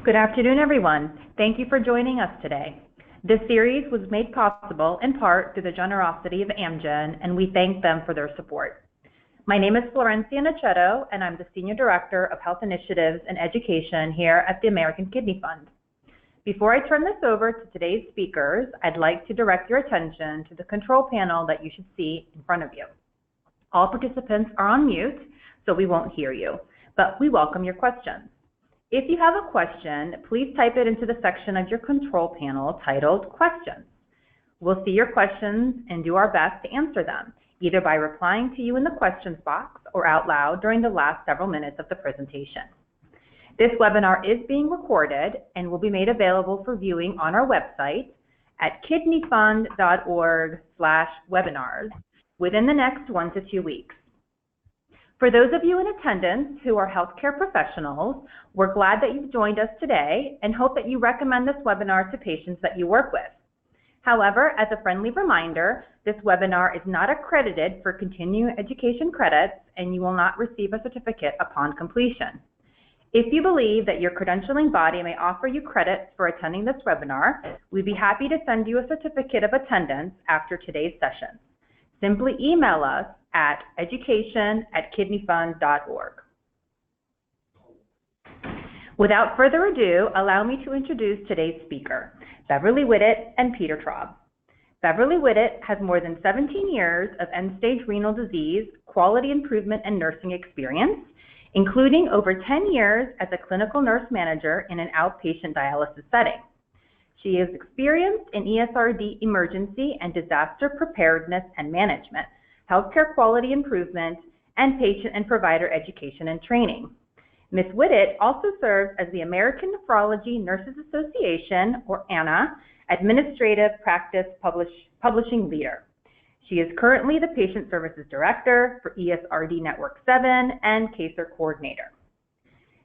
Good afternoon, everyone. Thank you for joining us today. This series was made possible in part through the generosity of Amgen, and we thank them for their support. My name is Florencia Nachetto, and I'm the Senior Director of Health Initiatives and Education here at the American Kidney Fund. Before I turn this over to today's speakers, I'd like to direct your attention to the control panel that you should see in front of you. All participants are on mute, so we won't hear you, but we welcome your questions. If you have a question, please type it into the section of your control panel titled Questions. We'll see your questions and do our best to answer them, either by replying to you in the questions box or out loud during the last several minutes of the presentation. This webinar is being recorded and will be made available for viewing on our website at kidneyfund.org/webinars within the next 1 to 2 weeks. For those of you in attendance who are healthcare professionals, we're glad that you've joined us today and hope that you recommend this webinar to patients that you work with. However, as a friendly reminder, this webinar is not accredited for continuing education credits and you will not receive a certificate upon completion. If you believe that your credentialing body may offer you credits for attending this webinar, we'd be happy to send you a certificate of attendance after today's session. Simply email us at education@kidneyfund.org. Without further ado, allow me to introduce today's speaker, Beverly Whittet and Peter Traub. Beverly Whittet has more than 17 years of end-stage renal disease, quality improvement, and nursing experience, including over 10 years as a clinical nurse manager in an outpatient dialysis setting. She is experienced in ESRD emergency and disaster preparedness and management, healthcare quality improvement, and patient and provider education and training. Ms. Whittet also serves as the American Nephrology Nurses Association, or ANNA, Administrative Practice Publishing Leader. She is currently the Patient Services Director for ESRD Network 7 and KCER Coordinator.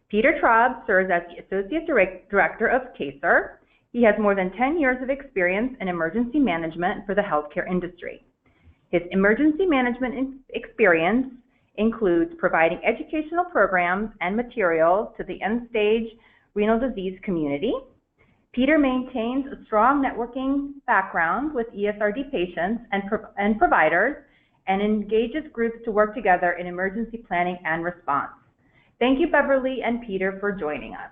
Peter Traub serves as the Associate Director of KCER. He has more than 10 years of experience in emergency management for the healthcare industry. His emergency management experience includes providing educational programs and materials to the end-stage renal disease community. Peter maintains a strong networking background with ESRD patients and providers and engages groups to work together in emergency planning and response. Thank you, Beverly and Peter, for joining us.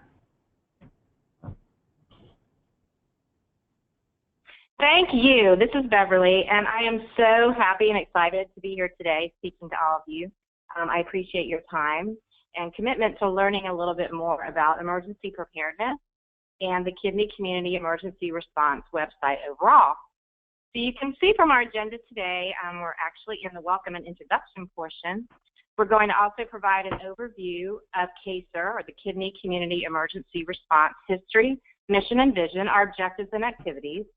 Thank you. This is Beverly, and I am so happy and excited to be here today speaking to all of you. I appreciate your time and commitment to learning a little bit more about emergency preparedness and the Kidney Community Emergency Response website overall. So you can see from our agenda today, we're actually in the welcome and introduction portion. We're going to also provide an overview of KCER, or the Kidney Community Emergency Response history, mission and vision, our objectives and activities.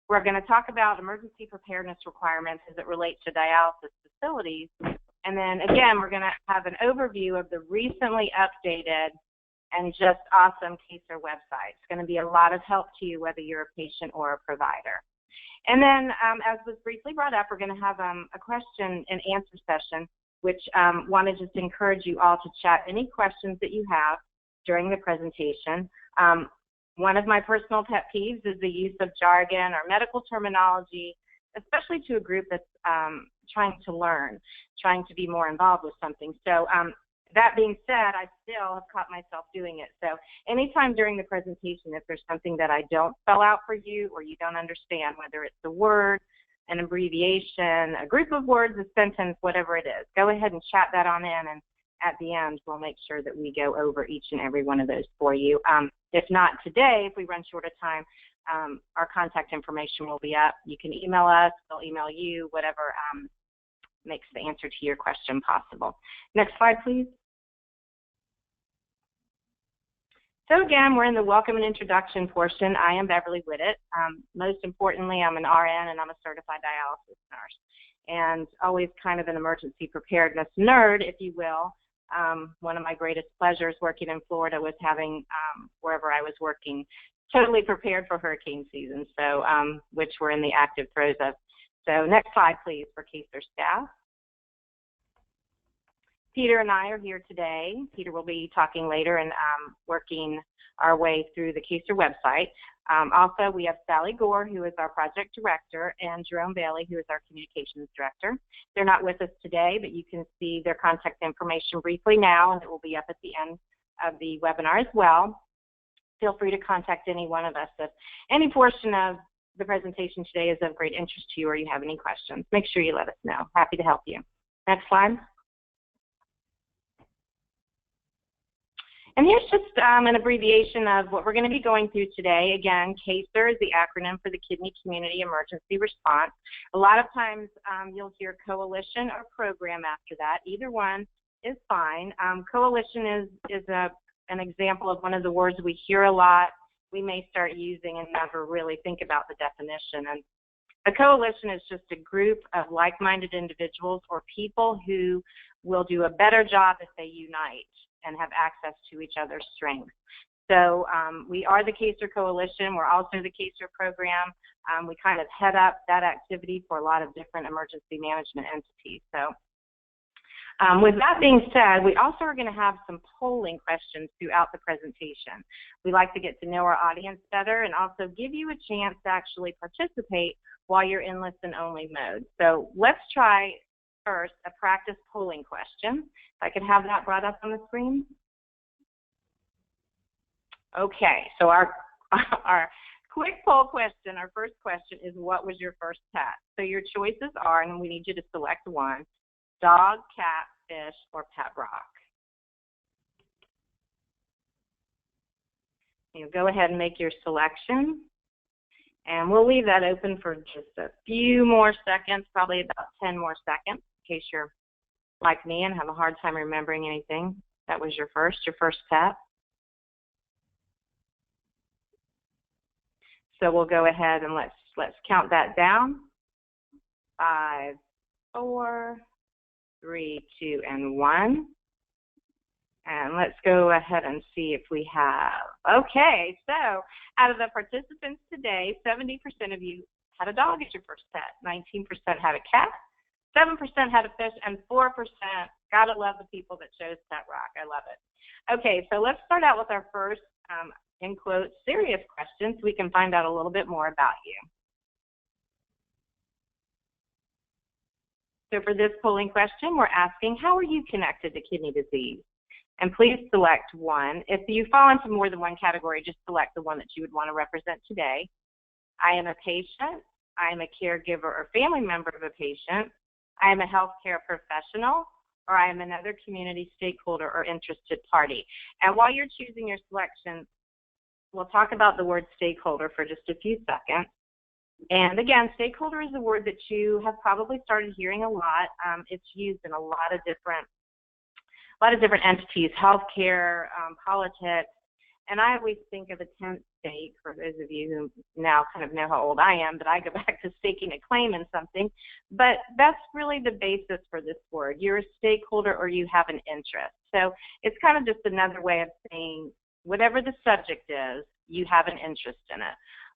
We're going to talk about emergency preparedness requirements as it relates to dialysis facilities. And then again, we're going to have an overview of the recently updated and just awesome KCER website. It's going to be a lot of help to you whether you're a patient or a provider. And then as was briefly brought up, we're going to have a question and answer session, which want to just encourage you all to chat any questions that you have during the presentation. One of my personal pet peeves is the use of jargon or medical terminology, especially to a group that's trying to learn, trying to be more involved with something. So that being said, I still have caught myself doing it. So anytime during the presentation, if there's something that I don't spell out for you or you don't understand, whether it's a word, an abbreviation, a group of words, a sentence, whatever it is, go ahead and chat that on in, and at the end, we'll make sure that we go over each and every one of those for you. If not today, if we run short of time, our contact information will be up. You can email us, we'll email you, whatever makes the answer to your question possible. Next slide, please. So again, we're in the welcome and introduction portion. I am Beverly Whittet. Most importantly, I'm an RN and I'm a certified dialysis nurse, and always kind of an emergency preparedness nerd, if you will. One of my greatest pleasures working in Florida was having, wherever I was working, totally prepared for hurricane season, so which we're in the active throes of. So next slide, please, for KCER staff. Peter and I are here today. Peter will be talking later and working our way through the KCER website. Also, we have Sally Gore, who is our project director, and Jerome Bailey, who is our communications director. They're not with us today, but you can see their contact information briefly now, and it will be up at the end of the webinar as well. Feel free to contact any one of us if any portion of the presentation today is of great interest to you or you have any questions. Make sure you let us know. Happy to help you. Next slide. And here's just an abbreviation of what we're going to be going through today. Again, KCER is the acronym for the Kidney Community Emergency Response. A lot of times you'll hear coalition or program after that. Either one is fine. Coalition is an example of one of the words we hear a lot, we may start using and never really think about the definition. And a coalition is just a group of like-minded individuals or people who will do a better job if they unite and have access to each other's strengths. So we are the KCER Coalition. We're also the KCER program. We kind of head up that activity for a lot of different emergency management entities. So with that being said, we also are going to have some polling questions throughout the presentation. We like to get to know our audience better and also give you a chance to actually participate while you're in listen-only mode. So let's try first a practice polling question. If I could have that brought up on the screen. Okay, so our quick poll question, our first question is, what was your first pet? So your choices are, and we need you to select one, dog, cat, fish, or pet rock. You go ahead and make your selection. And we'll leave that open for just a few more seconds, probably about 10 more seconds, in case you're like me and have a hard time remembering anything. That was your first pet. So we'll go ahead and let's count that down. 5, 4, 3, 2, and 1. And let's go ahead and see if we have. Okay, so out of the participants today, 70% of you had a dog as your first pet, 19% had a cat, 7% had a fish, and 4%, gotta love the people that chose pet rock. I love it. Okay, so let's start out with our first, in quotes, serious question so we can find out a little bit more about you. So for this polling question, we're asking, how are you connected to kidney disease? And please select one. If you fall into more than one category, just select the one that you would want to represent today. I am a patient. I am a caregiver or family member of a patient. I am a healthcare professional, or I am another community stakeholder or interested party. And while you're choosing your selection, we'll talk about the word stakeholder for just a few seconds. And again, stakeholder is a word that you have probably started hearing a lot. It's used in a lot of different entities, healthcare, politics, and I always think of a tent stake, for those of you who now kind of know how old I am, but I go back to staking a claim in something, but that's really the basis for this word. You're a stakeholder or you have an interest. So it's kind of just another way of saying whatever the subject is, you have an interest in it.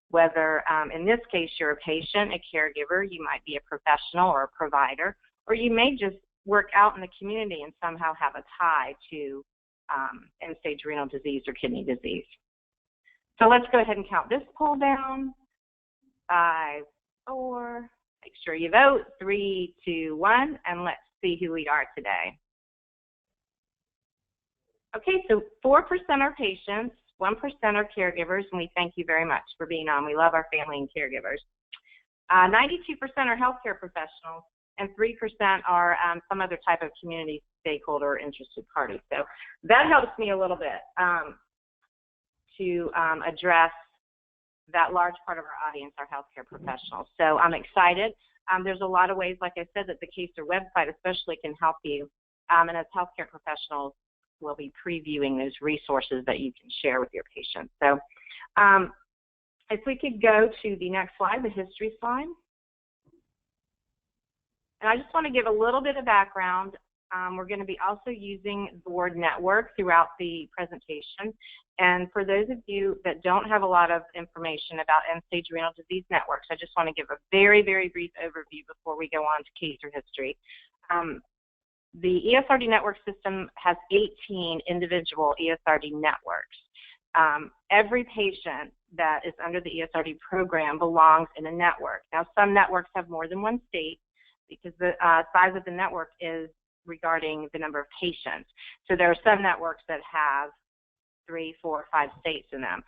Whether, in this case, you're a patient, a caregiver, you might be a professional or a provider, or you may just work out in the community and somehow have a tie to end-stage renal disease or kidney disease. So let's go ahead and count this poll down. 5, 4, make sure you vote. 3, 2, 1, and let's see who we are today. Okay, so 4% are patients, 1% are caregivers, and we thank you very much for being on. We love our family and caregivers. 92% are healthcare professionals, and 3% are some other type of community stakeholder or interested party. So that helps me a little bit to address that large part of our audience, our healthcare professionals. So I'm excited. There's a lot of ways, like I said, that the KCER website especially can help you. And as healthcare professionals, we'll be previewing those resources that you can share with your patients. So if we could go to the next slide, the history slide. And I just want to give a little bit of background. We're going to be also using the word network throughout the presentation. And for those of you that don't have a lot of information about end-stage renal disease networks, I just want to give a very, very brief overview before we go on to KCER history. The ESRD network system has 18 individual ESRD networks. Every patient that is under the ESRD program belongs in a network. Now, some networks have more than one state because the size of the network is regarding the number of patients. So there are some networks that have 3, 4, 5 states in them.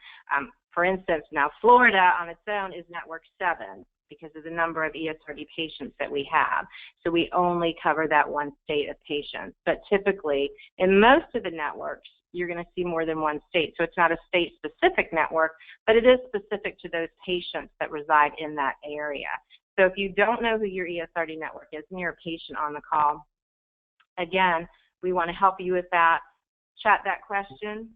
For instance, now Florida on its own is network 7 because of the number of ESRD patients that we have. So we only cover that one state of patients. But typically, in most of the networks, you're going to see more than one state. So it's not a state-specific network, but it is specific to those patients that reside in that area. So if you don't know who your ESRD network is and you're a patient on the call, again, we want to help you with that. Chat that question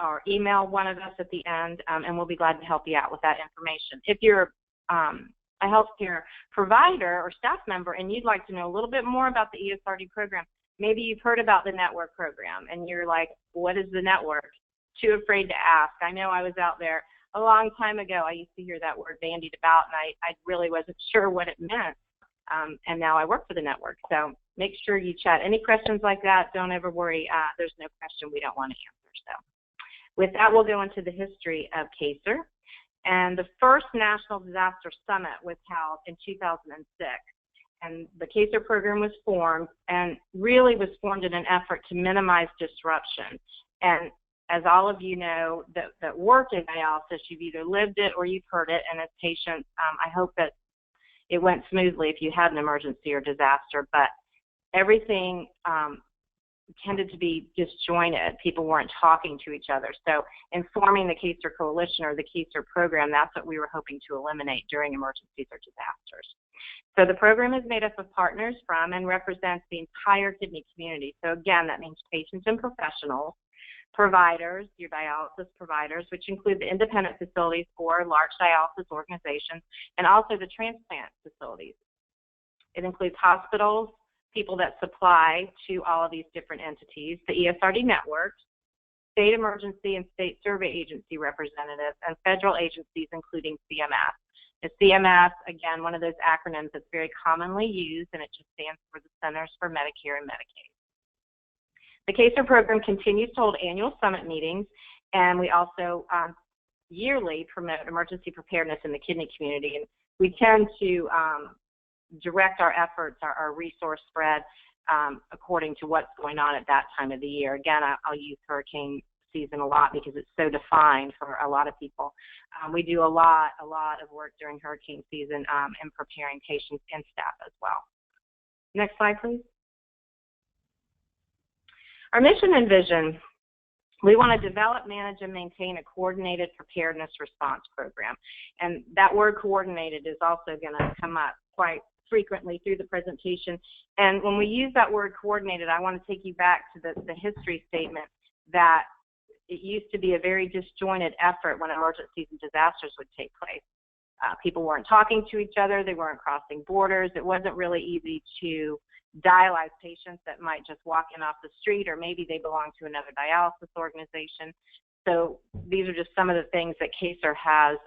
or email one of us at the end, and we'll be glad to help you out with that information. If you're a healthcare provider or staff member and you'd like to know a little bit more about the ESRD program, maybe you've heard about the network program and you're like, what is the network? Too afraid to ask. I know I was out there a long time ago. I used to hear that word bandied about and I really wasn't sure what it meant. And now I work for the network. So make sure you chat. Any questions like that, don't ever worry. There's no question we don't want to answer. So with that, we'll go into the history of KCER. And the first National Disaster Summit was held in 2006. And the KCER program was formed and really was formed in an effort to minimize disruption. And as all of you know that work in dialysis, you've either lived it or you've heard it. And as patients, I hope that it went smoothly if you had an emergency or disaster. But everything tended to be disjointed. People weren't talking to each other. So in forming the KCER Coalition or the KCER program, that's what we were hoping to eliminate during emergencies or disasters. So the program is made up of partners from and represents the entire kidney community. So again, that means patients and professionals, providers, your dialysis providers, which include the independent facilities or large dialysis organizations, and also the transplant facilities. It includes hospitals, people that supply to all of these different entities, the ESRD networks, state emergency and state survey agency representatives, and federal agencies, including CMS. The CMS, again, one of those acronyms that's very commonly used, and it just stands for the Centers for Medicare and Medicaid. The KCER program continues to hold annual summit meetings, and we also yearly promote emergency preparedness in the kidney community. And we tend to direct our efforts, our resource spread, according to what's going on at that time of the year. Again, I'll use hurricane season a lot because it's so defined for a lot of people. We do a lot of work during hurricane season in preparing patients and staff as well. Next slide, please. Our mission and vision: we want to develop, manage, and maintain a coordinated preparedness response program. And that word coordinated is also going to come up quite frequently through the presentation. And when we use that word coordinated, I want to take you back to the history statement that it used to be a very disjointed effort when emergencies and disasters would take place. People weren't talking to each other. They weren't crossing borders. It wasn't really easy to dialyze patients that might just walk in off the street, or maybe they belong to another dialysis organization. So these are just some of the things that KCER has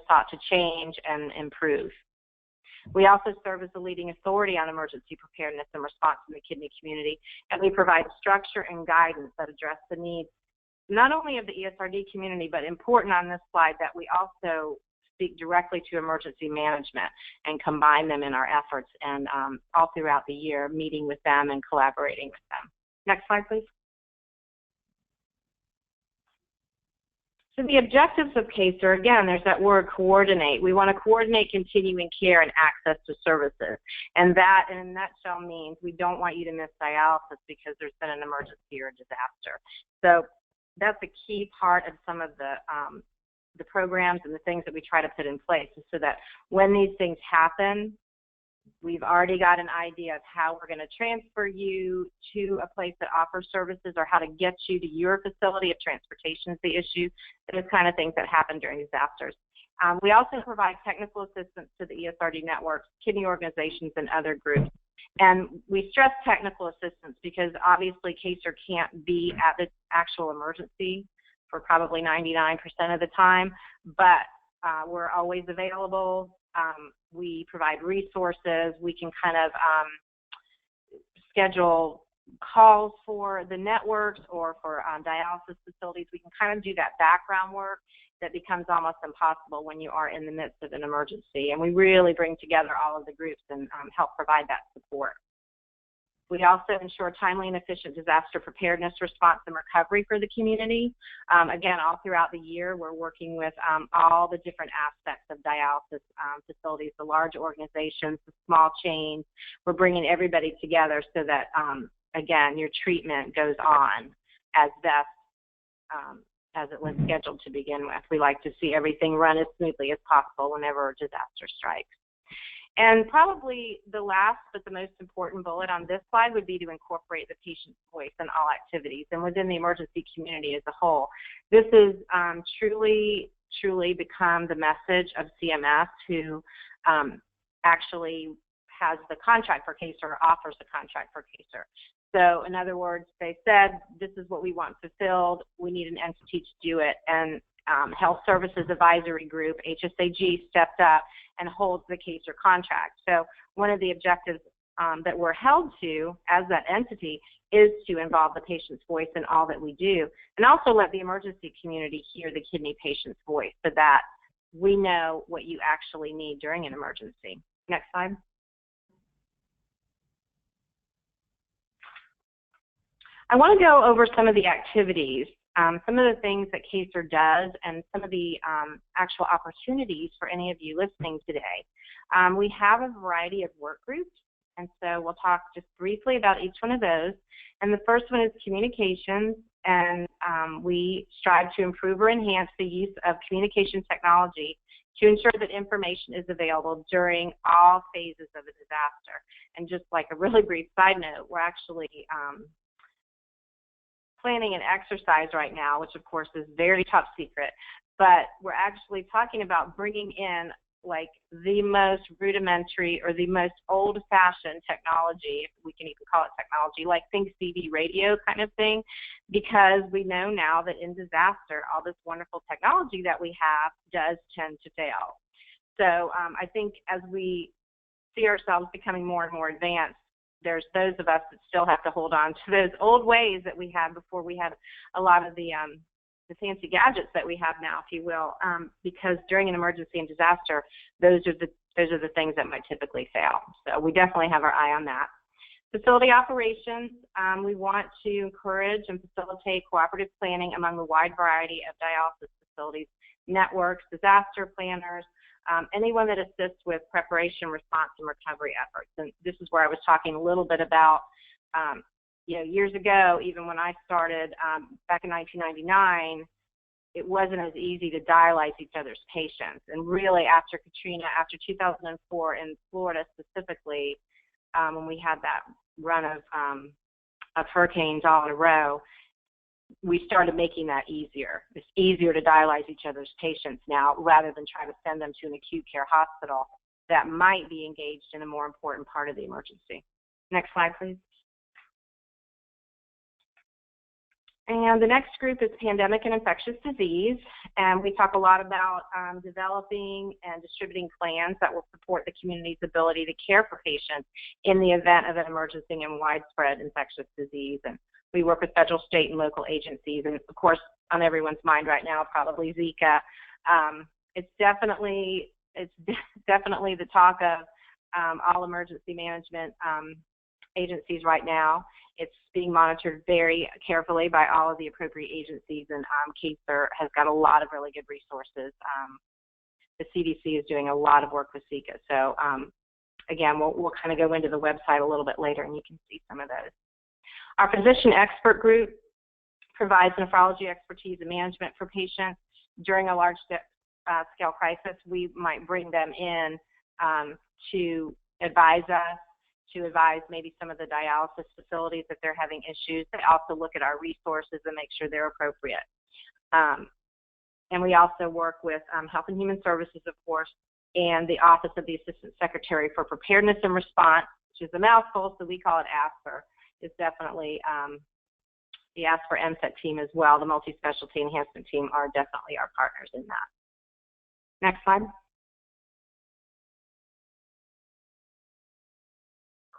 sought to change and improve. We also serve as the leading authority on emergency preparedness and response in the kidney community, and we provide structure and guidance that address the needs not only of the ESRD community, but important on this slide that we also speak directly to emergency management and combine them in our efforts, and all throughout the year, meeting with them and collaborating with them. Next slide, please. So the objectives of KCER, again, there's that word coordinate. We want to coordinate continuing care and access to services. And that, in a nutshell, means we don't want you to miss dialysis because there's been an emergency or a disaster. So that's a key part of some of the programs and the things that we try to put in place, so that when these things happen, we've already got an idea of how we're going to transfer you to a place that offers services, or how to get you to your facility if transportation is the issue, those kind of things that happen during disasters. We also provide technical assistance to the ESRD networks, kidney organizations, and other groups. And we stress technical assistance because obviously KCER can't be at the actual emergency for probably 99% of the time, but we're always available. We provide resources. We can kind of schedule calls for the networks or for dialysis facilities. We can kind of do that background work that becomes almost impossible when you are in the midst of an emergency. And we really bring together all of the groups and help provide that support. We also ensure timely and efficient disaster preparedness, response, and recovery for the community. Again, all throughout the year, we're working with all the different aspects of dialysis facilities, the large organizations, the small chains. We're bringing everybody together so that, again, your treatment goes on as best as it was scheduled to begin with. We like to see everything run as smoothly as possible whenever a disaster strikes. And probably the last but the most important bullet on this slide would be to incorporate the patient's voice in all activities and within the emergency community as a whole. This is truly become the message of CMS, who actually has the contract for KCER, or offers the contract for KCER. So in other words, they said, this is what we want fulfilled. We need an entity to do it. And Health Services Advisory Group, HSAG, stepped up and holds the KCER contract. So one of the objectives that we're held to as that entity is to involve the patient's voice in all that we do, and also let the emergency community hear the kidney patient's voice so that we know what you actually need during an emergency. Next slide. I want to go over some of the activities, some of the things that KCER does, and some of the actual opportunities for any of you listening today. We have a variety of work groups, and so we'll talk just briefly about each one of those. And the first one is communications, and we strive to improve or enhance the use of communication technology to ensure that information is available during all phases of a disaster. And just like a really brief side note, we're actually planning an exercise right now, which of course is very top secret, but we're actually talking about bringing in like the most rudimentary or the most old-fashioned technology, if we can even call it technology, like think CB radio kind of thing, because we know now that in disaster, all this wonderful technology that we have does tend to fail. So I think as we see ourselves becoming more and more advanced, there's those of us that still have to hold on to those old ways that we had before we had a lot of the fancy gadgets that we have now, if you will, because during an emergency and disaster, those are the things that might typically fail. So we definitely have our eye on that. Facility operations, we want to encourage and facilitate cooperative planning among the wide variety of dialysis facilities, networks, disaster planners, anyone that assists with preparation, response, and recovery efforts. And this is where I was talking a little bit about, years ago, even when I started back in 1999, it wasn't as easy to dialyze each other's patients. And really after Katrina, after 2004 in Florida specifically, when we had that run of hurricanes all in a row, we started making that easier. It's easier to dialyze each other's patients now rather than try to send them to an acute care hospital that might be engaged in a more important part of the emergency. Next slide, please. And the next group is pandemic and infectious disease, and we talk a lot about developing and distributing plans that will support the community's ability to care for patients in the event of an emergency and widespread infectious disease. And we work with federal, state, and local agencies, and of course, on everyone's mind right now, probably Zika. It's definitely the talk of all emergency management agencies right now. It's being monitored very carefully by all of the appropriate agencies, and KCER has got a lot of really good resources. The CDC is doing a lot of work with Zika. So again, we'll kind of go into the website a little bit later, and you can see some of those. Our physician expert group provides nephrology expertise and management for patients. During a large scale crisis, we might bring them in to advise us, to advise maybe some of the dialysis facilities if they're having issues. They also look at our resources and make sure they're appropriate. And we also work with Health and Human Services, of course, and the Office of the Assistant Secretary for Preparedness and Response, which is a mouthful, so we call it ASPR. It's definitely the ASPR MSET team as well. The multi-specialty enhancement team are definitely our partners in that. Next slide.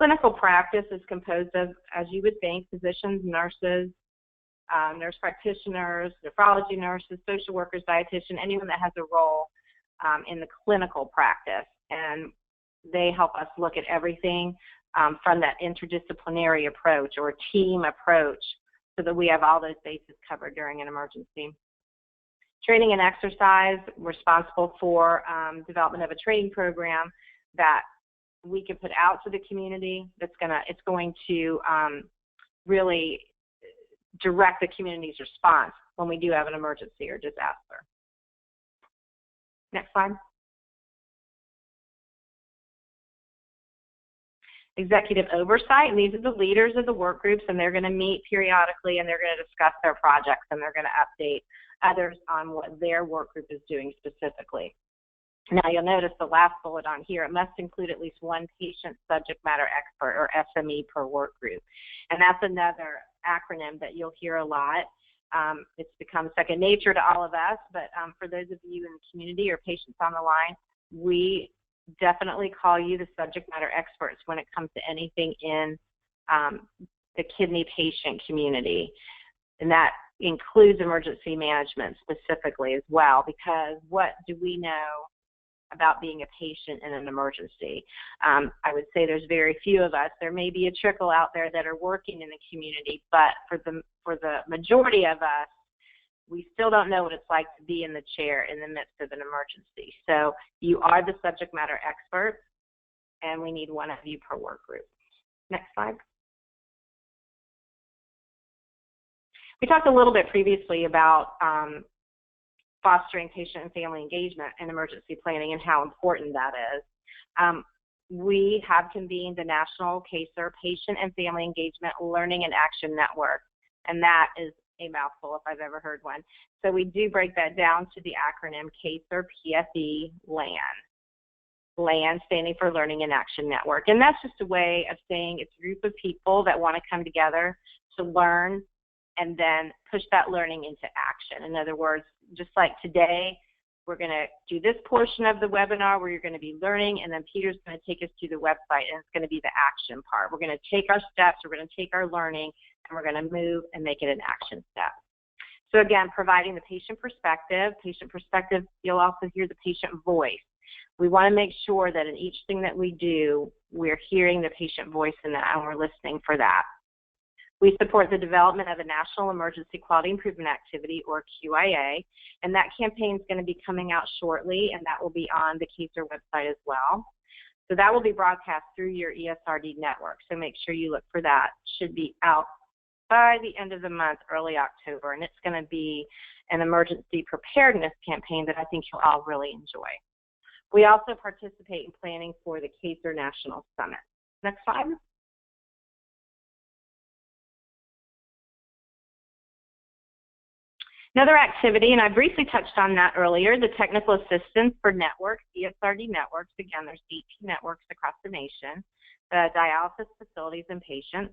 clinical practice is composed of, as you would think, physicians, nurses, nurse practitioners, nephrology nurses, social workers, dietitian, anyone that has a role in the clinical practice. And they help us look at everything from that interdisciplinary approach or team approach so that we have all those bases covered during an emergency. Training and exercise, responsible for development of a training program that we can put out to the community it's going to really direct the community's response when we do have an emergency or disaster. Next slide. Executive oversight, and these are the leaders of the work groups, and they're going to meet periodically and they're going to discuss their projects and they're going to update others on what their work group is doing specifically. Now you'll notice the last bullet on here, it must include at least one patient subject matter expert or SME per work group. And that's another acronym that you'll hear a lot. It's become second nature to all of us, but for those of you in the community or patients on the line, we definitely call you the subject matter experts when it comes to anything in the kidney patient community. And that includes emergency management specifically as well, because what do we know about being a patient in an emergency? I would say there's very few of us. There may be a trickle out there that are working in the community, but for the majority of us, we still don't know what it's like to be in the chair in the midst of an emergency. So you are the subject matter expert, and we need one of you per work group. Next slide. We talked a little bit previously about fostering patient and family engagement in emergency planning and how important that is. We have convened the National KCER Patient and Family Engagement Learning and Action Network, and that is a mouthful if I've ever heard one. So we do break that down to the acronym KCER PFE LAN. LAN standing for Learning and Action Network. And that's just a way of saying it's a group of people that want to come together to learn and then push that learning into action. In other words, just like today, we're going to do this portion of the webinar where you're going to be learning, and then Peter's going to take us to the website, and it's going to be the action part. We're going to take our steps, we're going to take our learning, and we're going to move and make it an action step. So again, providing the patient perspective. Patient perspective, you'll also hear the patient voice. We want to make sure that in each thing that we do, we're hearing the patient voice in that, and we're listening for that. We support the development of a National Emergency Quality Improvement Activity, or QIA, and that campaign is going to be coming out shortly, and that will be on the KCER website as well. So that will be broadcast through your ESRD network, so make sure you look for that. It should be out by the end of the month, early October, and it's going to be an emergency preparedness campaign that I think you'll all really enjoy. We also participate in planning for the KCER National Summit. Next slide. Another activity, and I briefly touched on that earlier, the technical assistance for networks, ESRD networks. Again, there's 18 networks across the nation, dialysis facilities and patients.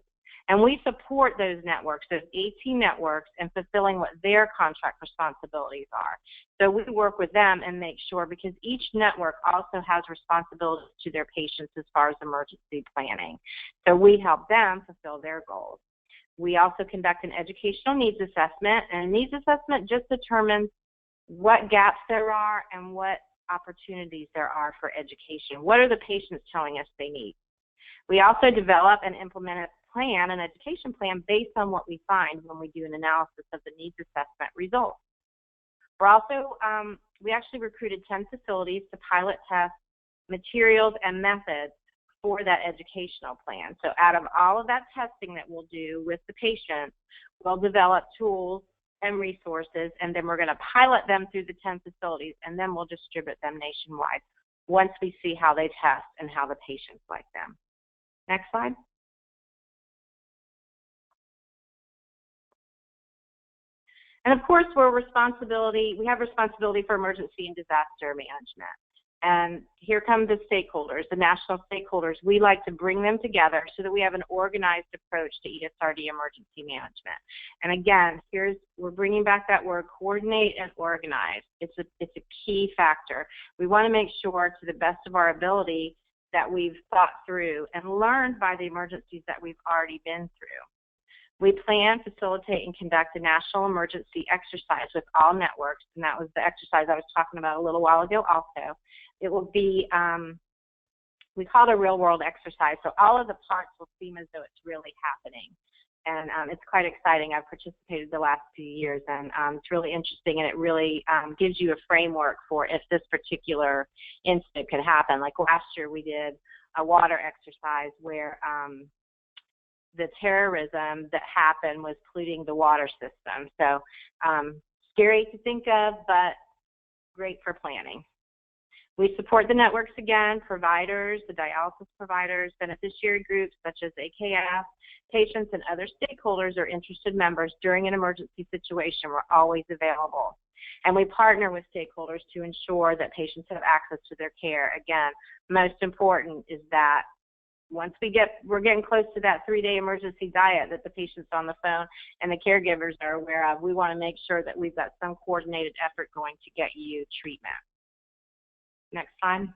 And we support those networks, those 18 networks, in fulfilling what their contract responsibilities are. So we work with them and make sure, because each network also has responsibilities to their patients as far as emergency planning. So we help them fulfill their goals. We also conduct an educational needs assessment, and a needs assessment just determines what gaps there are and what opportunities there are for education. What are the patients telling us they need? We also develop and implement a plan, an education plan, based on what we find when we do an analysis of the needs assessment results. We're also, we actually recruited 10 facilities to pilot test materials and methods for that educational plan. So out of all of that testing that we'll do with the patients, we'll develop tools and resources, and then we're going to pilot them through the 10 facilities, and then we'll distribute them nationwide once we see how they test and how the patients like them. Next slide. And of course, we have responsibility for emergency and disaster management. And here come the stakeholders, the national stakeholders. We like to bring them together so that we have an organized approach to ESRD emergency management. And again, we're bringing back that word, coordinate and organize. It's a key factor. We want to make sure, to the best of our ability, that we've thought through and learned by the emergencies that we've already been through. We plan, facilitate, and conduct a national emergency exercise with all networks, and that was the exercise I was talking about a little while ago also. It will be, we call it a real-world exercise, so all of the parts will seem as though it's really happening. And it's quite exciting. I've participated the last few years, and it's really interesting, and it really gives you a framework for if this particular incident could happen. Like last year we did a water exercise where the terrorism that happened was polluting the water system. So scary to think of, but great for planning. We support the networks again, providers, the dialysis providers, beneficiary groups such as AKF, patients, and other stakeholders or interested members during an emergency situation. We're always available. And we partner with stakeholders to ensure that patients have access to their care. Again, most important is that once we're getting close to that 3-day emergency diet that the patient's on the phone and the caregivers are aware of, we want to make sure that we've got some coordinated effort going to get you treatment. Next slide.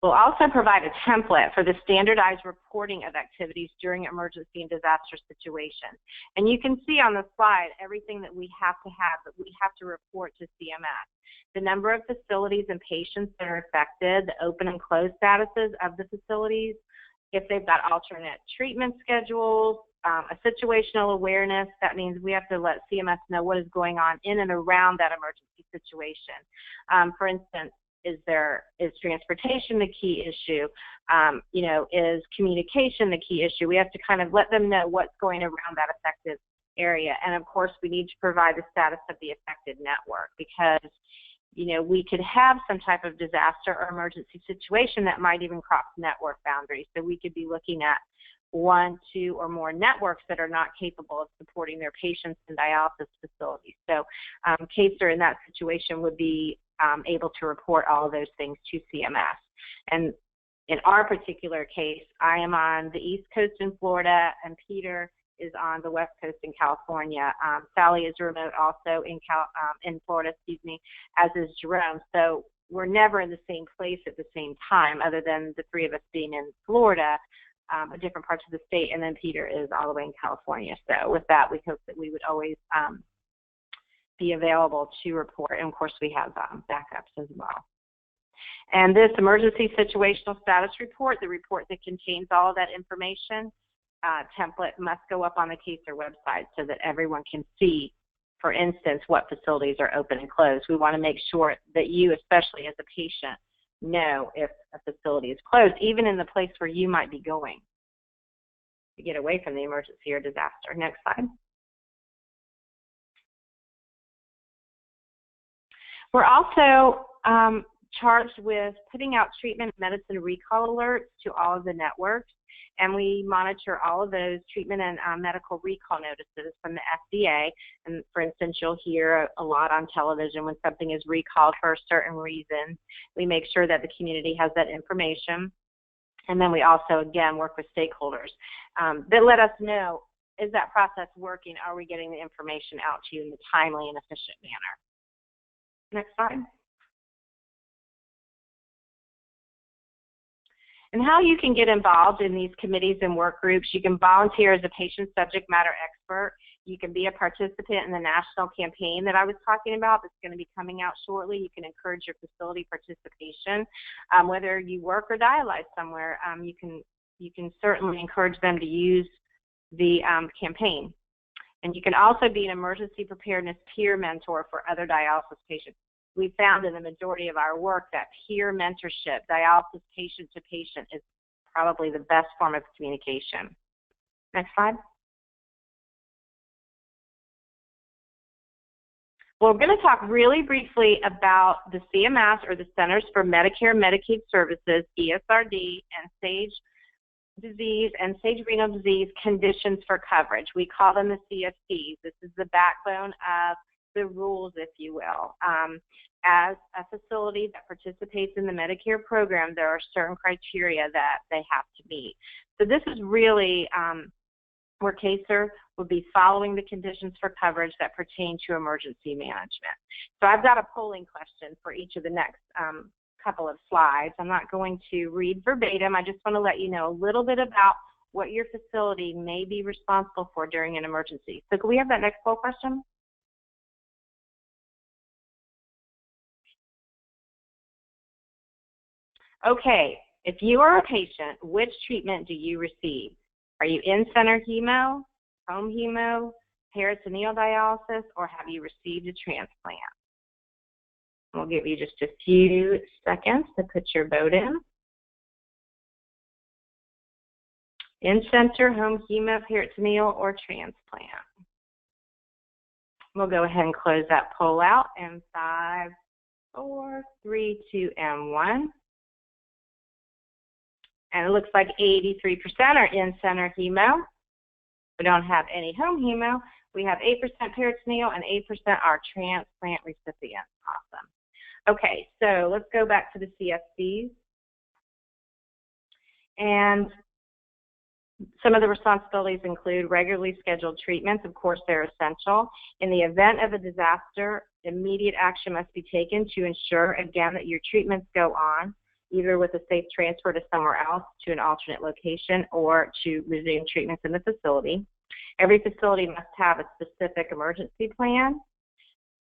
We'll also provide a template for the standardized reporting of activities during emergency and disaster situations. And you can see on the slide everything that we have to have, that we have to report to CMS. The number of facilities and patients that are affected, the open and closed statuses of the facilities, if they've got alternate treatment schedules, a situational awareness. That means we have to let CMS know what is going on in and around that emergency situation. For instance, is transportation the key issue? Is communication the key issue? We have to kind of let them know what's going around that affected area. And of course, we need to provide the status of the affected network, because we could have some type of disaster or emergency situation that might even cross network boundaries. So we could be looking at 1, 2, or more networks that are not capable of supporting their patients in dialysis facilities. So KCER in that situation would be able to report all of those things to CMS. And in our particular case, I am on the East Coast in Florida, and Peter is on the West Coast in California. Sally is remote also in Florida, as is Jerome. So we're never in the same place at the same time, other than the 3 of us being in Florida, different parts of the state, and then Peter is all the way in California. So with that, we hope that we would always be available to report, and of course we have backups as well. And this emergency situational status report, the report that contains all of that information, template must go up on the KCER website so that everyone can see, for instance, what facilities are open and closed. We want to make sure that you, especially as a patient, know if a facility is closed, even in the place where you might be going to get away from the emergency or disaster. Next slide. We're also charged with putting out treatment medicine recall alerts to all of the networks, and we monitor all of those treatment and medical recall notices from the FDA. And for instance, you'll hear a lot on television when something is recalled for a certain reason. We make sure that the community has that information. And then we also, again, work with stakeholders that let us know, is that process working? Are we getting the information out to you in a timely and efficient manner? Next slide. And how you can get involved in these committees and work groups: you can volunteer as a patient subject matter expert. You can be a participant in the national campaign that I was talking about that's going to be coming out shortly. You can encourage your facility participation. Whether you work or dialyze somewhere, you can certainly encourage them to use the campaign. And you can also be an emergency preparedness peer mentor for other dialysis patients. We found in the majority of our work that peer mentorship, dialysis patient to patient, is probably the best form of communication. Next slide. Well, we're going to talk really briefly about the CMS, or the Centers for Medicare and Medicaid Services, ESRD, and stage disease and stage renal disease conditions for coverage. We call them the CFCs. This is the backbone of the rules, if you will. As a facility that participates in the Medicare program, there are certain criteria that they have to meet. So this is really where KCER would be following the conditions for coverage that pertain to emergency management. So I've got a polling question for each of the next couple of slides. I'm not going to read verbatim. I just want to let you know a little bit about what your facility may be responsible for during an emergency. So can we have that next poll question? Okay, if you are a patient, which treatment do you receive? Are you in-center hemo, home hemo, peritoneal dialysis, or have you received a transplant? We'll give you just a few seconds to put your vote in. In-center, home hemo, peritoneal, or transplant. We'll go ahead and close that poll out in 5, 4, 3, 2, and 1. And it looks like 83% are in-center hemo. We don't have any home hemo. We have 8% peritoneal and 8% are transplant recipients. Awesome. Okay, so let's go back to the CFCs. And some of the responsibilities include regularly scheduled treatments. Of course, they're essential. In the event of a disaster, immediate action must be taken to ensure, again, that your treatments go on, either with a safe transfer to somewhere else, to an alternate location, or to resume treatments in the facility. Every facility must have a specific emergency plan,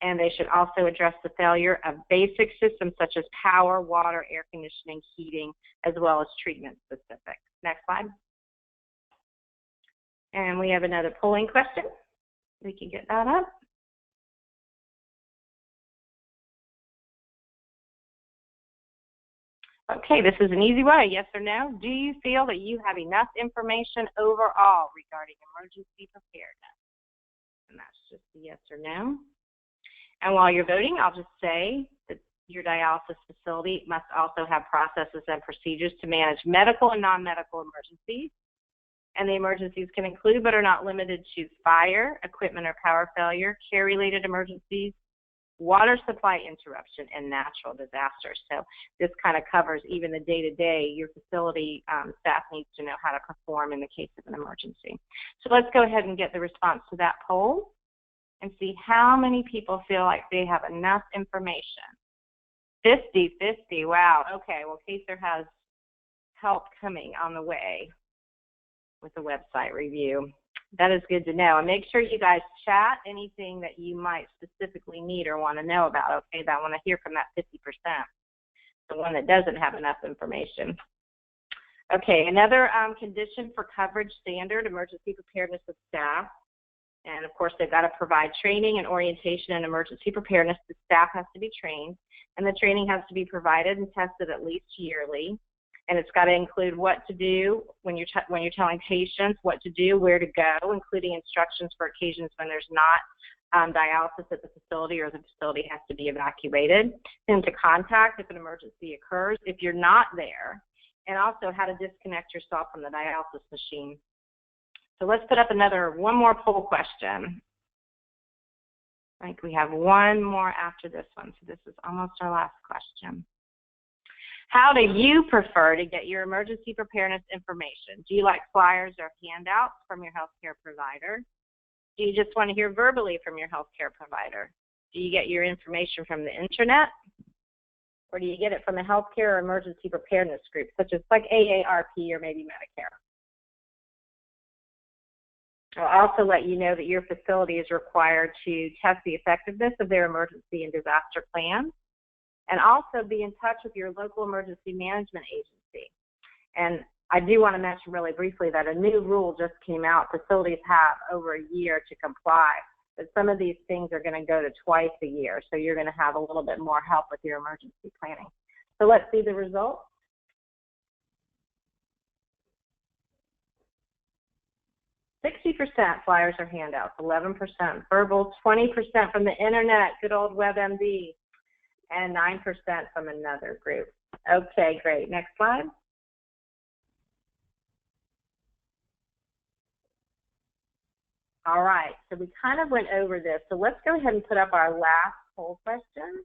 and they should also address the failure of basic systems such as power, water, air conditioning, heating, as well as treatment specific. Next slide. And we have another polling question. We can get that up. Okay, this is an easy one, yes or no. Do you feel that you have enough information overall regarding emergency preparedness? And that's just a yes or no. And while you're voting, I'll just say that your dialysis facility must also have processes and procedures to manage medical and non-medical emergencies. And the emergencies can include, but are not limited to, fire, equipment or power failure, care-related emergencies, water supply interruption, and natural disasters. So this kind of covers even the day-to-day. Your facility staff needs to know how to perform in the case of an emergency. So let's go ahead and get the response to that poll and see how many people feel like they have enough information. 50-50, wow. Okay, well, KCER has help coming on the way with the website review. That is good to know. And make sure you guys chat anything that you might specifically need or want to know about. Okay, I want to hear from that 50%, the one that doesn't have enough information. Okay, another condition for coverage standard, emergency preparedness of staff. And of course, they've got to provide training and orientation in emergency preparedness. The staff has to be trained, and the training has to be provided and tested at least yearly. And it's got to include what to do when you're telling patients what to do, where to go, including instructions for occasions when there's not dialysis at the facility or the facility has to be evacuated, whom to contact if an emergency occurs if you're not there, and also how to disconnect yourself from the dialysis machine. So let's put up one more poll question. I think we have one more after this one, so this is almost our last question. How do you prefer to get your emergency preparedness information? Do you like flyers or handouts from your healthcare provider? Do you just want to hear verbally from your healthcare provider? Do you get your information from the internet? Or do you get it from a healthcare or emergency preparedness group, such as like AARP or maybe Medicare? I'll also let you know that your facility is required to test the effectiveness of their emergency and disaster plans, and also be in touch with your local emergency management agency. And I do want to mention really briefly that a new rule just came out. Facilities have over a year to comply, but some of these things are going to go to twice a year, so you're going to have a little bit more help with your emergency planning. So let's see the results. % flyers or handouts, 11% verbal, 20% from the internet, good old WebMD, and 9% from another group. Okay, great. Next slide. All right, so we kind of went over this. So let's go ahead and put up our last poll question.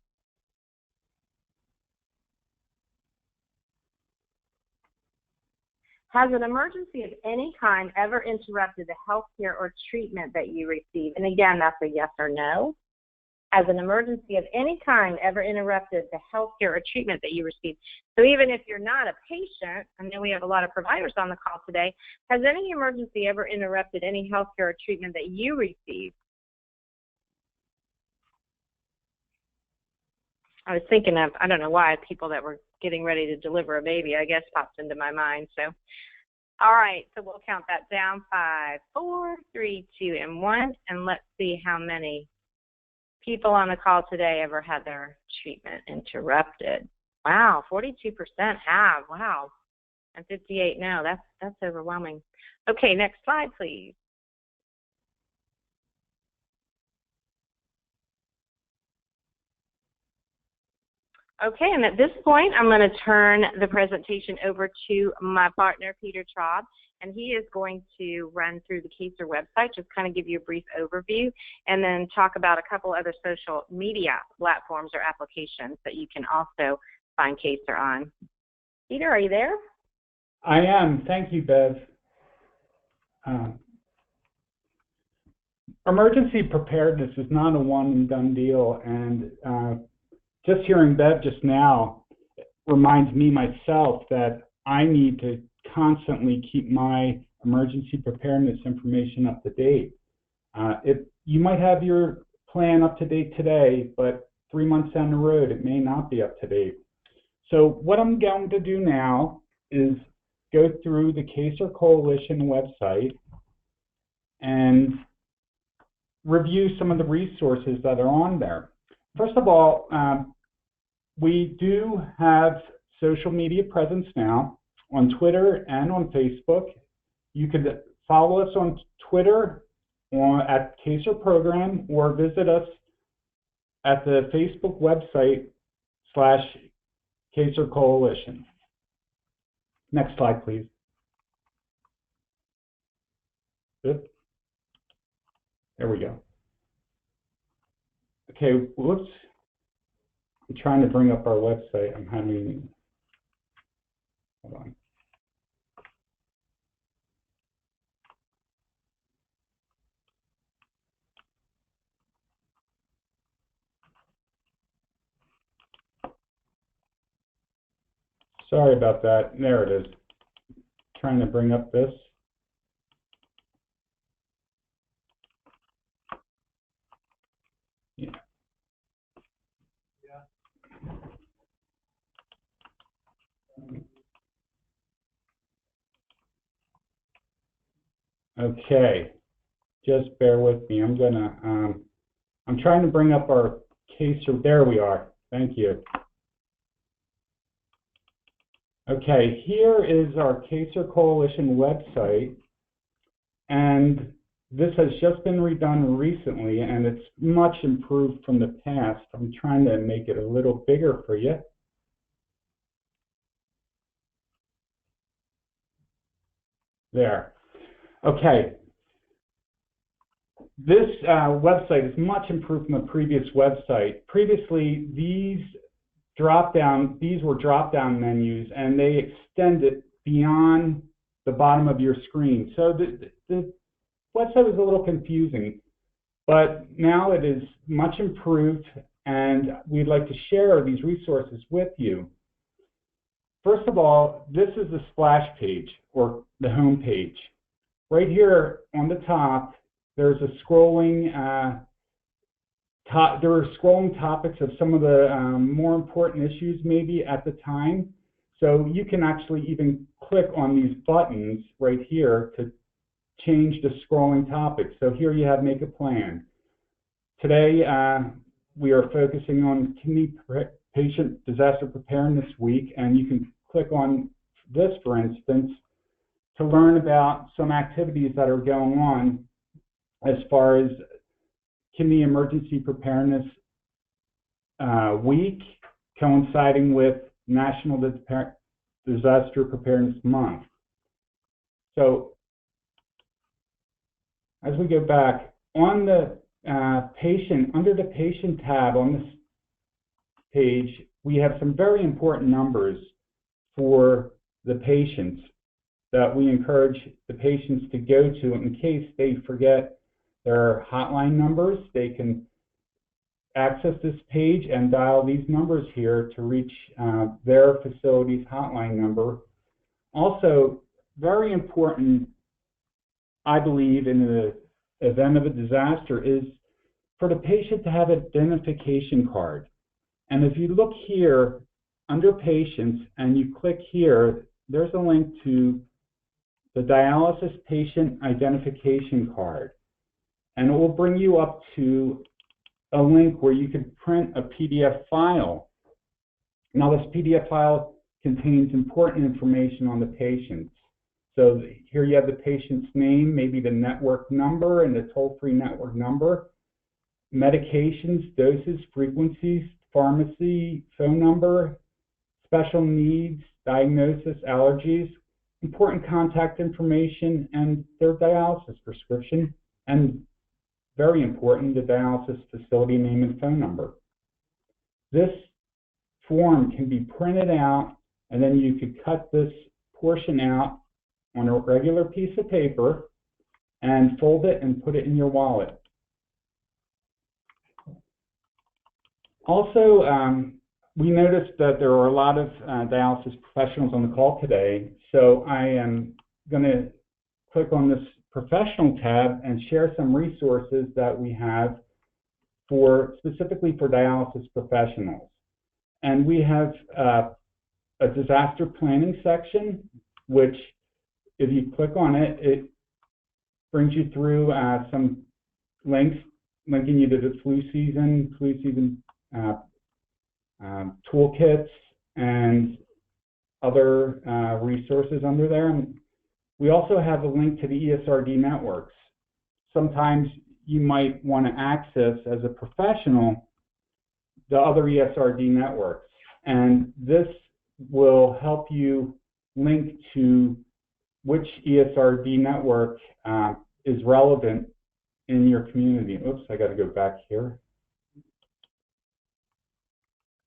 Has an emergency of any kind ever interrupted the health care or treatment that you receive? And again, that's a yes or no. Has an emergency of any kind ever interrupted the health care or treatment that you receive? So even if you're not a patient, I know we have a lot of providers on the call today, has any emergency ever interrupted any health care or treatment that you receive? I was thinking of, I don't know why, people that were getting ready to deliver a baby, I guess, popped into my mind. So, all right, so we'll count that down. 5, 4, 3, 2, and 1, and let's see how many people on the call today ever had their treatment interrupted. Wow, 42% have. Wow, and 58 no. That's overwhelming. Okay, next slide, please. Okay, and at this point, I'm going to turn the presentation over to my partner, Peter Traub, and he is going to run through the KCER website, just kind of give you a brief overview, and then talk about a couple other social media platforms or applications that you can also find KCER on. Peter, are you there? I am. Thank you, Bev. Emergency preparedness is not a one and done deal, and just hearing Bev just now reminds me myself that I need to constantly keep my emergency preparedness information up to date. You might have your plan up to date today, but 3 months down the road, it may not be up to date. So what I'm going to do now is go through the KCER Coalition website and review some of the resources that are on there. First of all, we do have social media presence now on Twitter and on Facebook. You could follow us on Twitter at KCER Program, or visit us at the Facebook website /KCER Coalition. Next slide, please. Good. There we go. Okay, whoops. I'm trying to bring up our website. I'm having, hold on. Sorry about that. There it is. Trying to bring up this. Yeah. Okay, just bear with me. I'm trying to bring up our KCER. There we are. Thank you. Okay, here is our KCER Coalition website, and this has just been redone recently, and it's much improved from the past. I'm trying to make it a little bigger for you. There. Okay. This website is much improved from the previous website. Previously, these were drop-down menus, and they extended beyond the bottom of your screen. So the website was a little confusing, but now it is much improved, and we'd like to share these resources with you. First of all, this is the splash page, or the home page. Right here on the top, there's a scrolling there are scrolling topics of some of the more important issues maybe at the time. So you can actually even click on these buttons right here to change the scrolling topics. So here you have Make a Plan. Today we are focusing on Kidney Patient Disaster Preparedness Week, and you can click on this, for instance, to learn about some activities that are going on as far as Kidney Emergency Preparedness Week, coinciding with National Disaster Preparedness Month. So as we go back, on the under the patient tab on this page, we have some very important numbers for the patients. that we encourage the patients to go to in case they forget their hotline numbers. They can access this page and dial these numbers here to reach their facility's hotline number. Also, very important, I believe, in the event of a disaster is for the patient to have an identification card. And if you look here under patients and you click here, there's a link to the dialysis patient identification card. And it will bring you up to a link where you can print a PDF file. Now, this PDF file contains important information on the patients. So here you have the patient's name, maybe the network number and the toll-free network number, medications, doses, frequencies, pharmacy, phone number, special needs, diagnosis, allergies, important contact information, and their dialysis prescription, and very important, the dialysis facility name and phone number. This form can be printed out, and then you could cut this portion out on a regular piece of paper and fold it and put it in your wallet. Also, we noticed that there are a lot of dialysis professionals on the call today, so I am going to click on this professional tab and share some resources that we have specifically for dialysis professionals. And we have a disaster planning section, which if you click on it, it brings you through some links linking you to the flu season toolkits and other resources under there. And we also have a link to the ESRD networks. Sometimes you might want to access, as a professional, the other ESRD networks. And this will help you link to which ESRD network is relevant in your community. Oops, I got to go back here.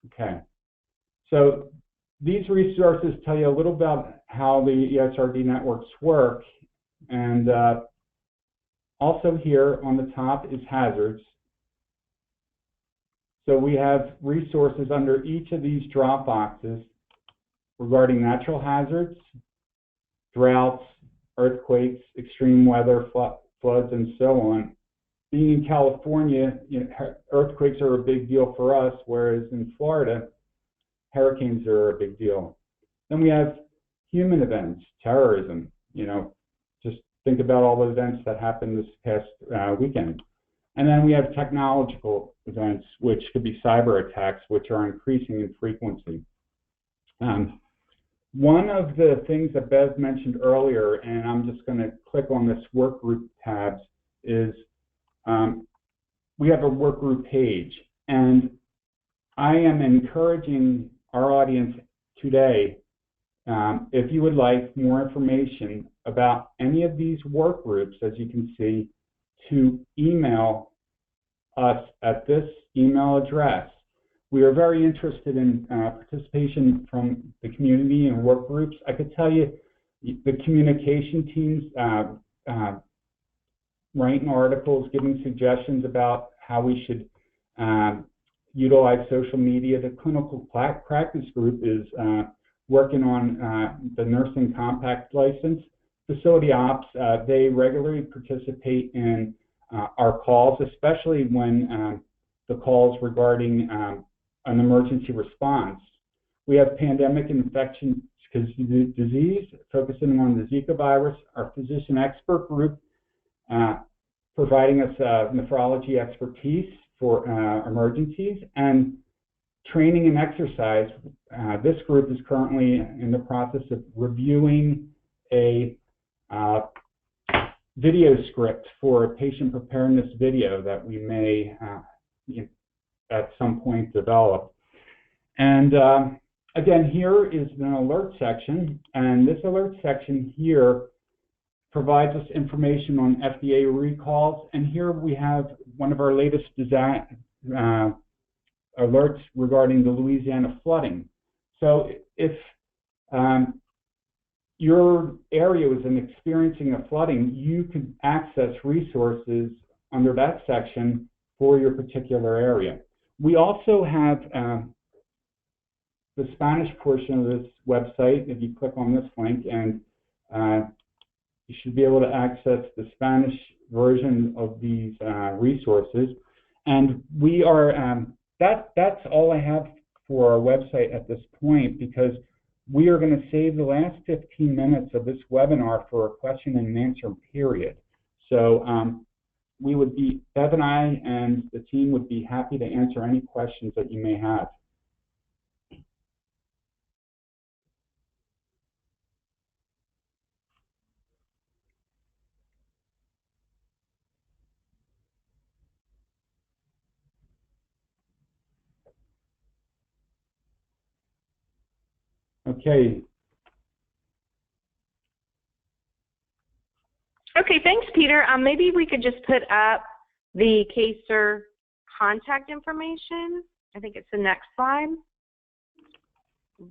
Okay. So these resources tell you a little about how the ESRD networks work. And also here on the top is hazards. So we have resources under each of these drop boxes regarding natural hazards, droughts, earthquakes, extreme weather, floods, and so on. Being in California, earthquakes are a big deal for us, whereas in Florida, hurricanes are a big deal. Then we have human events, terrorism. Just think about all the events that happened this past weekend. And then we have technological events, which could be cyber attacks, which are increasing in frequency. One of the things that Bev mentioned earlier, and I'm just going to click on this work group tabs, is we have a work group page. And I am encouraging our audience today, if you would like more information about any of these work groups, as you can see, to email us at this email address. We are very interested in participation from the community and work groups. I could tell you the communication teams writing articles, giving suggestions about how we should utilize social media. The clinical practice group is working on the nursing compact license. Facility ops, they regularly participate in our calls, especially when the calls regarding an emergency response. We have pandemic infectious disease, focusing on the Zika virus. Our physician expert group, providing us nephrology expertise for emergencies, and training and exercise. This group is currently in the process of reviewing a video script for a patient preparedness video that we may at some point develop. And again, here is an alert section, and this alert section here provides us information on FDA recalls, and here we have one of our latest alerts regarding the Louisiana flooding. So if your area was experiencing a flooding, you could access resources under that section for your particular area. We also have the Spanish portion of this website. If you click on this link, and you should be able to access the Spanish version of these resources. And we are, that's all I have for our website at this point, because we are going to save the last 15 minutes of this webinar for a question and answer period. So we would be, Bev and I and the team would be happy to answer any questions that you may have. Okay. Okay, thanks, Peter. Maybe we could just put up the KCER contact information. I think it's the next slide.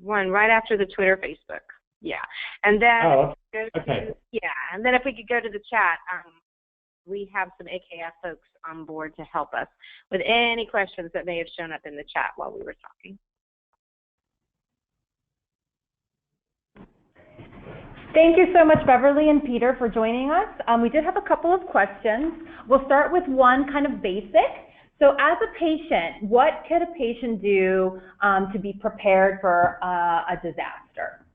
One right after the Twitter, Facebook. Yeah. And then and then if we could go to the chat, we have some AKF folks on board to help us with any questions that may have shown up in the chat while we were talking. Thank you so much, Beverly and Peter, for joining us. We did have a couple of questions. We'll start with one kind of basic. So as a patient, what could a patient do to be prepared for a disaster?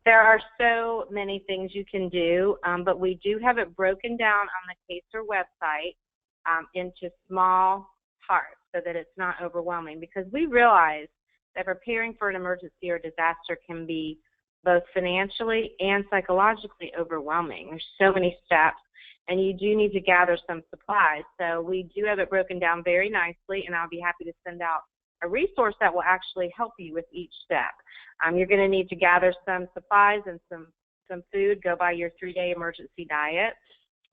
There are so many things you can do, but we do have it broken down on the KCER website into small parts so that it's not overwhelming, because we realize that preparing for an emergency or disaster can be both financially and psychologically overwhelming. There's so many steps, and you do need to gather some supplies. So we do have it broken down very nicely, and I'll be happy to send out a resource that will actually help you with each step. You're going to need to gather some supplies and some food, go by your 3-day emergency diet.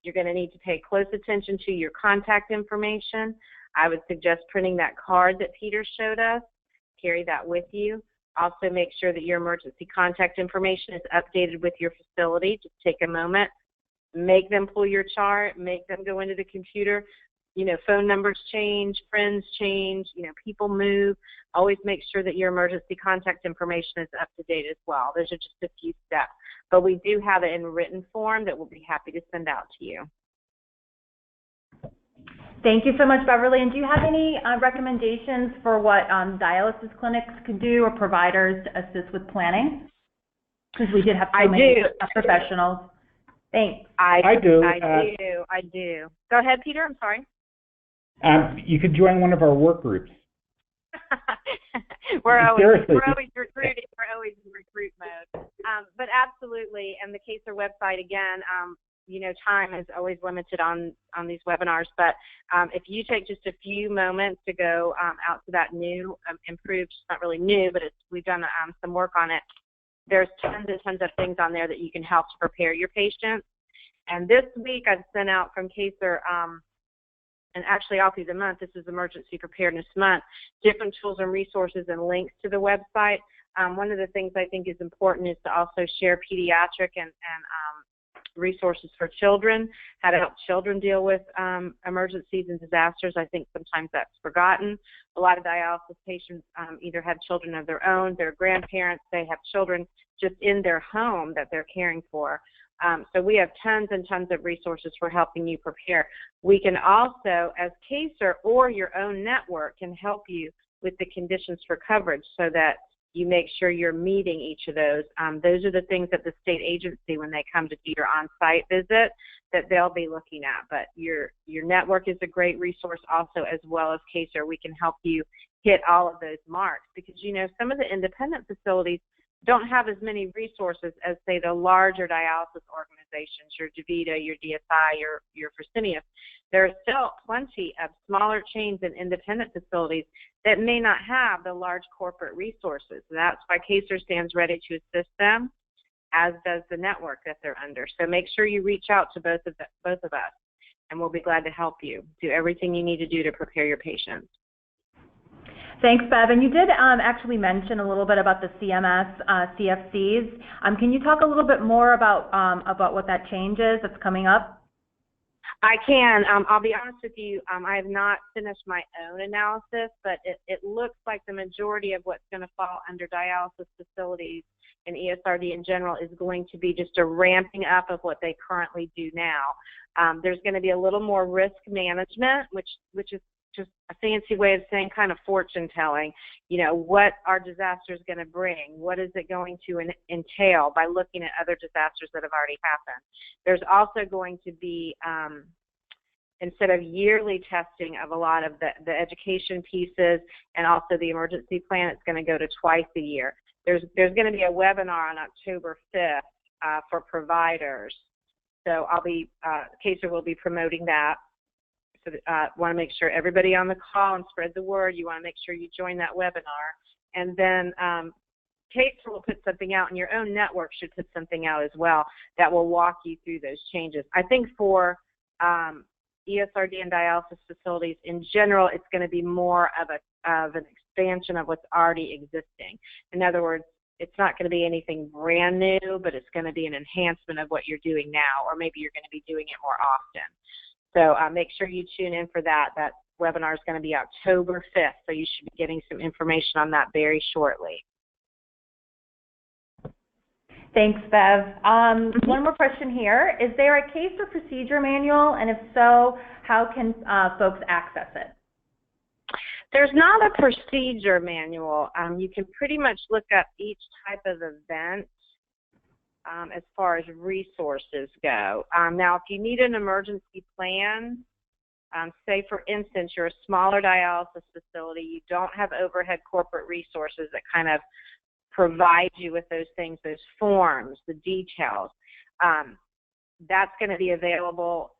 You're going to need to pay close attention to your contact information. I would suggest printing that card that Peter showed us. Carry that with you. Also, make sure that your emergency contact information is updated with your facility. Just take a moment, make them pull your chart, make them go into the computer. You know, phone numbers change, friends change, you know, people move. Always make sure that your emergency contact information is up to date as well. Those are just a few steps. But we do have it in written form that we'll be happy to send out to you. Thank you so much, Beverly. And do you have any recommendations for what dialysis clinics could do, or providers to assist with planning? Because we did have so many professionals. Thanks. I do. Go ahead, Peter. I'm sorry. You could join one of our work groups. we're always recruiting. We're always in recruit mode. But absolutely, and the KCER website again. You know, time is always limited on these webinars, but if you take just a few moments to go out to that new, improved, it's not really new, but we've done some work on it. There's tons and tons of things on there that you can help to prepare your patients. And this week I've sent out from KCER, and actually all through the month, this is Emergency Preparedness Month, different tools and resources and links to the website. One of the things I think is important is to also share pediatric and resources for children, how to help children deal with emergencies and disasters. I think sometimes that's forgotten. A lot of dialysis patients either have children of their own, their grandparents, they have children just in their home that they're caring for. So we have tons and tons of resources for helping you prepare. We can also, as KCER or your own network, can help you with the conditions for coverage so that you make sure you're meeting each of those. Those are the things that the state agency, when they come to do your on-site visit, that they'll be looking at. But your network is a great resource also, as well as KCER. We can help you hit all of those marks, because, you know, some of the independent facilities don't have as many resources as, say, the larger dialysis organizations, your DaVita, your DSI, your Fresenius. There are still plenty of smaller chains and independent facilities that may not have the large corporate resources. And that's why KCER stands ready to assist them, as does the network that they're under. So make sure you reach out to both of us, and we'll be glad to help you do everything you need to do to prepare your patients. Thanks, Bev. And you did actually mention a little bit about the CMS CFCs. Can you talk a little bit more about what that change is that's coming up? I can. I'll be honest with you. I have not finished my own analysis, but it looks like the majority of what's going to fall under dialysis facilities and ESRD in general is going to be just a ramping up of what they currently do now. There's going to be a little more risk management, which is just a fancy way of saying kind of fortune telling. You know, what are disasters going to bring? What is it going to entail by looking at other disasters that have already happened? There's also going to be, instead of yearly testing of a lot of the education pieces and also the emergency plan, it's going to go to twice a year. There's going to be a webinar on October 5th for providers. So KCER will be promoting that. So want to make sure everybody on the call and spread the word. You want to make sure you join that webinar. And then KCER will put something out, and your own network should put something out as well that will walk you through those changes. I think for ESRD and dialysis facilities in general, it's going to be more of an expansion of what's already existing. In other words, it's not going to be anything brand new, but it's going to be an enhancement of what you're doing now, or maybe you're going to be doing it more often. So make sure you tune in for that. That webinar is going to be October 5th, so you should be getting some information on that very shortly. Thanks, Bev. One more question here. Is there a case or procedure manual, and if so, how can folks access it? There's not a procedure manual. You can pretty much look up each type of event as far as resources go. Now, if you need an emergency plan, say for instance you're a smaller dialysis facility, you don't have overhead corporate resources that kind of provide you with those things, those forms, the details, that's going to be available,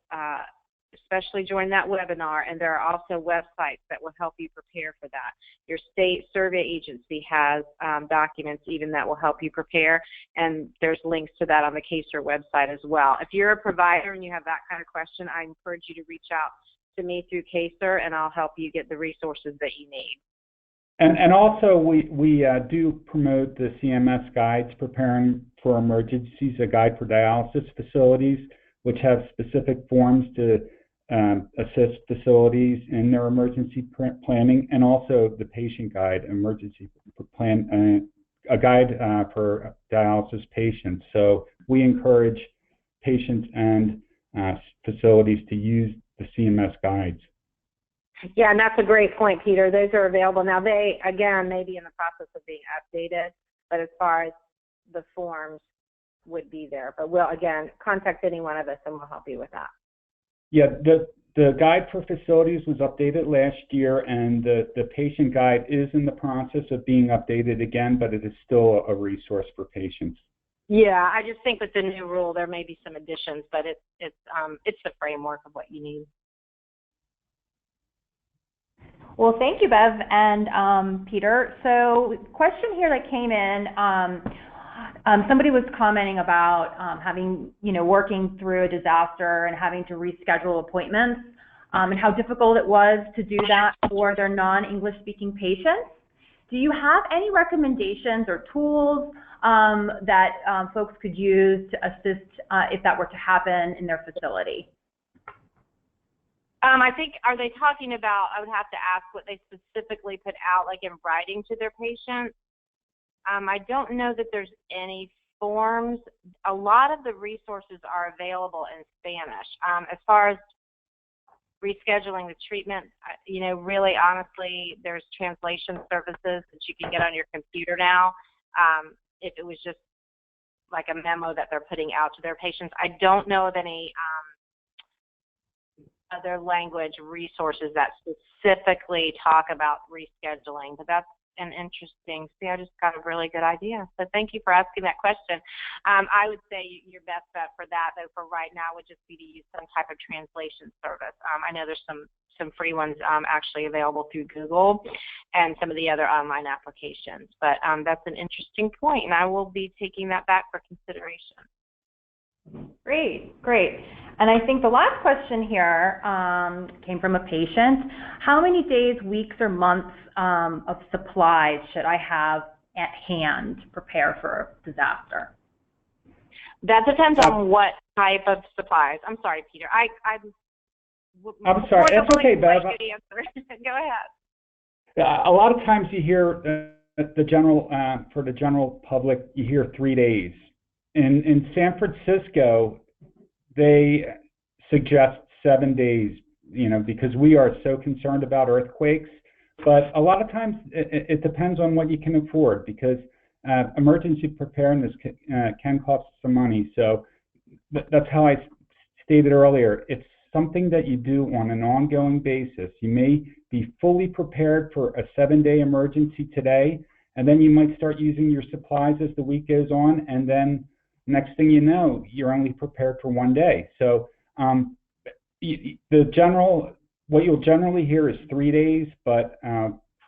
especially during that webinar, and there are also websites that will help you prepare for that. Your state survey agency has documents even that will help you prepare, and there's links to that on the KCER website as well. If you're a provider and you have that kind of question, I encourage you to reach out to me through KCER, and I'll help you get the resources that you need. And also, we do promote the CMS guides, Preparing for Emergencies, a guide for dialysis facilities, which have specific forms to assist facilities in their emergency planning, and also the patient guide, emergency plan, a guide for dialysis patients. So we encourage patients and facilities to use the CMS guides. Yeah, and that's a great point, Peter. Those are available. Now, they, again, may be in the process of being updated, but as far as the forms would be there. But we'll, again, contact any one of us and we'll help you with that. Yeah, the guide for facilities was updated last year, and the patient guide is in the process of being updated again, but it is still a resource for patients. Yeah, I just think with the new rule there may be some additions, but it's the framework of what you need. Well, thank you, Bev and Peter. So, question here that came in. Somebody was commenting about working through a disaster and having to reschedule appointments, and how difficult it was to do that for their non-English speaking patients. Do you have any recommendations or tools that folks could use to assist if that were to happen in their facility? I think, are they talking about, I would have to ask what they specifically put out, like in writing to their patients. I don't know that there's any forms. A lot of the resources are available in Spanish. As far as rescheduling the treatment, really honestly, there's translation services that you can get on your computer now. If it was just like a memo that they're putting out to their patients, I don't know of any other language resources that specifically talk about rescheduling, but that's an interesting, I just got a really good idea. So thank you for asking that question. I would say your best bet for that, though, for right now would just be to use some type of translation service. I know there's some free ones actually available through Google and some of the other online applications, but that's an interesting point, and I will be taking that back for consideration. Great, great. And I think the last question here came from a patient. How many days, weeks, or months of supplies should I have at hand to prepare for a disaster? That depends on what type of supplies. I'm sorry, Peter. I'm sorry. It's okay, Bev. Go ahead. A lot of times you hear the general for the general public, you hear 3 days. In San Francisco, they suggest 7 days, because we are so concerned about earthquakes. But a lot of times it depends on what you can afford, because emergency preparedness can cost some money. So that's how I stated earlier. It's something that you do on an ongoing basis. You may be fully prepared for a 7-day emergency today, and then you might start using your supplies as the week goes on, and then next thing you know, you're only prepared for 1 day. So what you'll generally hear is 3 days, but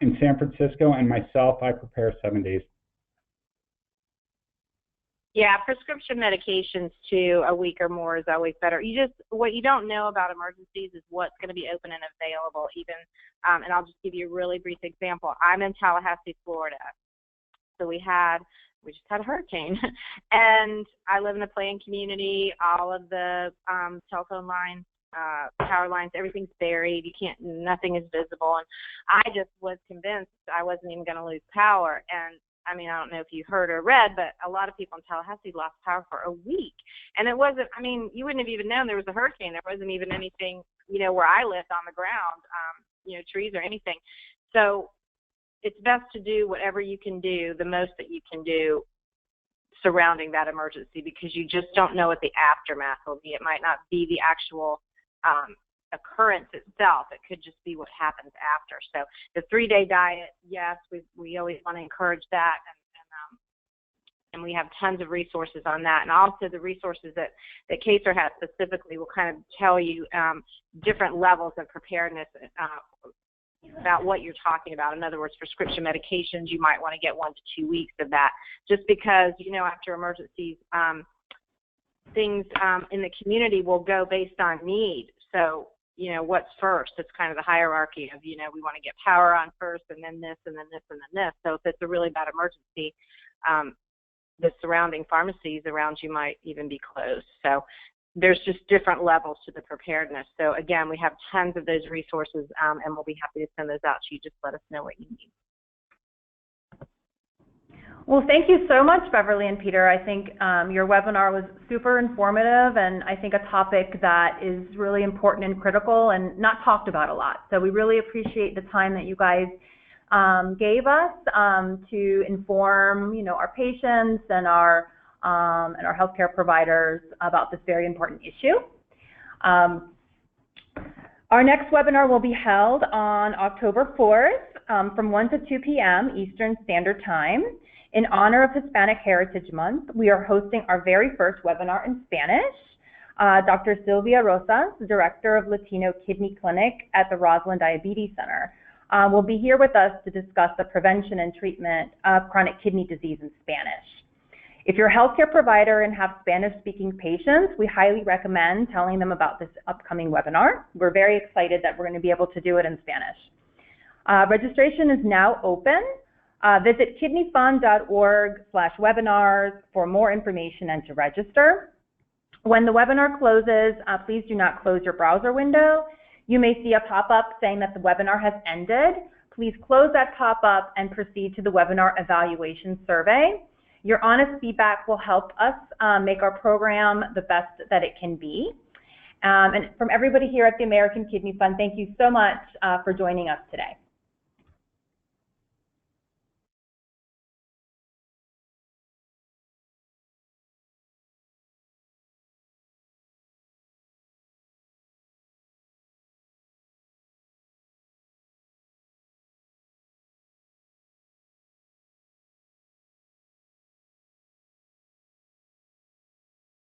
in San Francisco and myself, I prepare 7 days. Yeah, prescription medications too, a week or more is always better. What you don't know about emergencies is what's going to be open and available even, and I'll just give you a really brief example. I'm in Tallahassee, Florida. So we just had a hurricane, and I live in a planned community. All of the telephone lines, power lines, everything's buried. Nothing is visible. And I just was convinced I wasn't even going to lose power. And I mean, I don't know if you heard or read, but a lot of people in Tallahassee lost power for a week. And it wasn't, you wouldn't have even known there was a hurricane. There wasn't even anything, where I lived on the ground, trees or anything. So it's best to do whatever you can do, the most that you can do surrounding that emergency, because you just don't know what the aftermath will be. It might not be the actual occurrence itself. It could just be what happens after. So the 3-day diet, yes, we always want to encourage that, and we have tons of resources on that. And also the resources that KCER has specifically will kind of tell you different levels of preparedness about what you're talking about. In other words, prescription medications, you might want to get 1 to 2 weeks of that, just because, after emergencies, things in the community will go based on need. So, what's first? It's kind of the hierarchy of, we want to get power on first, and then this, and then this, and then this. So if it's a really bad emergency, the surrounding pharmacies around you might even be closed. So there's just different levels to the preparedness. So again, we have tons of those resources, and we'll be happy to send those out to you. Just let us know what you need. Well, thank you so much, Beverly and Peter. I think your webinar was super informative, and I think a topic that is really important and critical and not talked about a lot. So we really appreciate the time that you guys gave us to inform, our patients and our healthcare providers about this very important issue. Our next webinar will be held on October 4th from 1 to 2 p.m. Eastern Standard Time. In honor of Hispanic Heritage Month, we are hosting our very first webinar in Spanish. Dr. Sylvia Rosas, Director of Latino Kidney Clinic at the Roslyn Diabetes Center, will be here with us to discuss the prevention and treatment of chronic kidney disease in Spanish. If you're a healthcare provider and have Spanish-speaking patients, we highly recommend telling them about this upcoming webinar. We're very excited that we're going to be able to do it in Spanish. Registration is now open. Visit kidneyfund.org/webinars for more information and to register. When the webinar closes, please do not close your browser window. You may see a pop-up saying that the webinar has ended. Please close that pop-up and proceed to the webinar evaluation survey. Your honest feedback will help us make our program the best that it can be. And from everybody here at the American Kidney Fund, thank you so much for joining us today.